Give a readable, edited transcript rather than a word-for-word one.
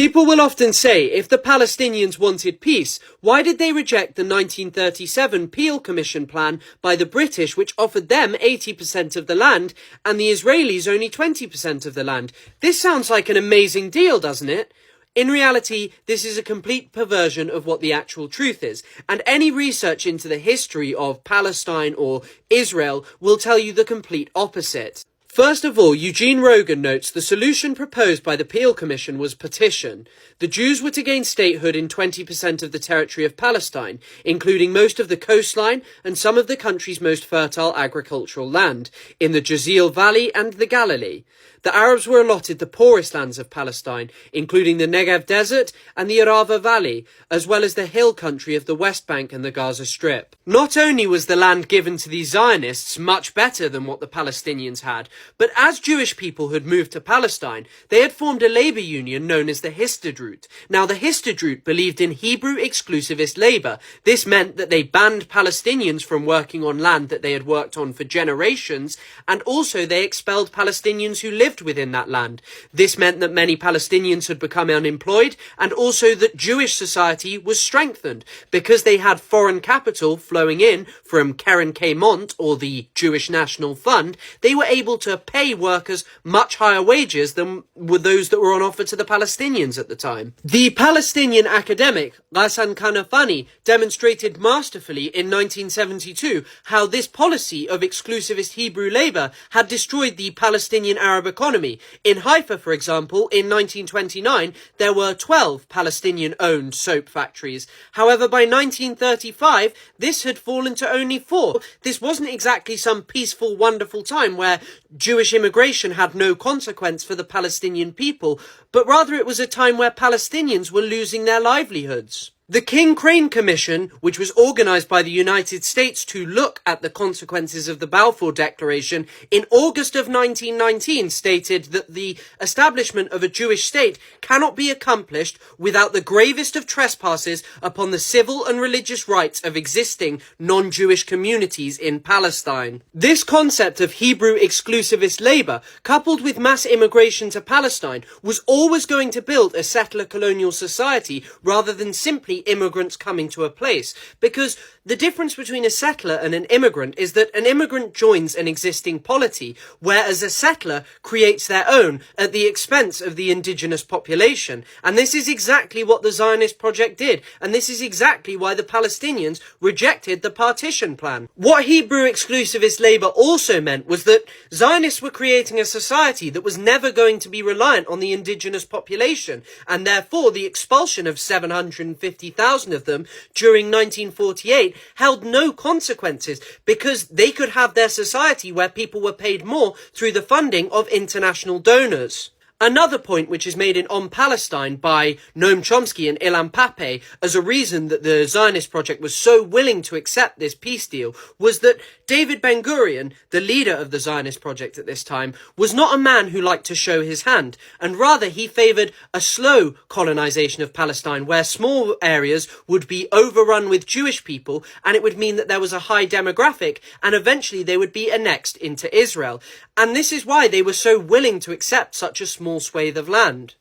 People will often say, if the Palestinians wanted peace, why did they reject the 1937 Peel Commission plan by the British, which offered them 80% of the land and the Israelis only 20% of the land? This sounds like an amazing deal, doesn't it? In reality, this is a complete perversion of what the actual truth is, and any research into the history of Palestine or Israel will tell you the complete opposite. First of all, Eugene Rogan notes the solution proposed by the Peel Commission was partition. The Jews were to gain statehood in 20% of the territory of Palestine, including most of the coastline and some of the country's most fertile agricultural land, in the Jazeel Valley and the Galilee. The Arabs were allotted the poorest lands of Palestine, including the Negev Desert and the Arava Valley, as well as the hill country of the West Bank and the Gaza Strip. Not only was the land given to the Zionists much better than what the Palestinians had, but as Jewish people had moved to Palestine, they had formed a labor union known as the Histadrut. Now, the Histadrut believed in Hebrew exclusivist labor. This meant that they banned Palestinians from working on land that they had worked on for generations, and also they expelled Palestinians who lived within that land. This meant that many Palestinians had become unemployed, and also that Jewish society was strengthened because they had foreign capital flowing in from Keren K-Mont, or the Jewish National Fund. They were able to pay workers much higher wages than were those that were on offer to the Palestinians at the time. The Palestinian academic Ghassan Kanafani demonstrated masterfully in 1972 how this policy of exclusivist Hebrew labor had destroyed the Palestinian Arab economy. In Haifa, for example, in 1929, there were 12 Palestinian-owned soap factories. However, by 1935, this had fallen to only 4. This wasn't exactly some peaceful, wonderful time where Jewish immigration had no consequence for the Palestinian people, but rather it was a time where Palestinians were losing their livelihoods. The King Crane Commission, which was organized by the United States to look at the consequences of the Balfour Declaration, in August of 1919 stated that the establishment of a Jewish state cannot be accomplished without the gravest of trespasses upon the civil and religious rights of existing non-Jewish communities in Palestine. This concept of Hebrew exclusivist labor, coupled with mass immigration to Palestine, was always going to build a settler colonial society rather than simply immigrants coming to a place, because the difference between a settler and an immigrant is that an immigrant joins an existing polity, whereas a settler creates their own at the expense of the indigenous population. And this is exactly what the Zionist project did, and this is exactly why the Palestinians rejected the partition plan. What Hebrew exclusivist labor also meant was that Zionists were creating a society that was never going to be reliant on the indigenous population, and therefore the expulsion of 750,000 of them during 1948 held no consequences, because they could have their society where people were paid more through the funding of international donors. Another point which is made in On Palestine by Noam Chomsky and Ilan Pappé as a reason that the Zionist project was so willing to accept this peace deal was that David Ben-Gurion, the leader of the Zionist project at this time, was not a man who liked to show his hand, and rather he favoured a slow colonization of Palestine where small areas would be overrun with Jewish people, and it would mean that there was a high demographic, and eventually they would be annexed into Israel. And this is why they were so willing to accept such a small swathe of land.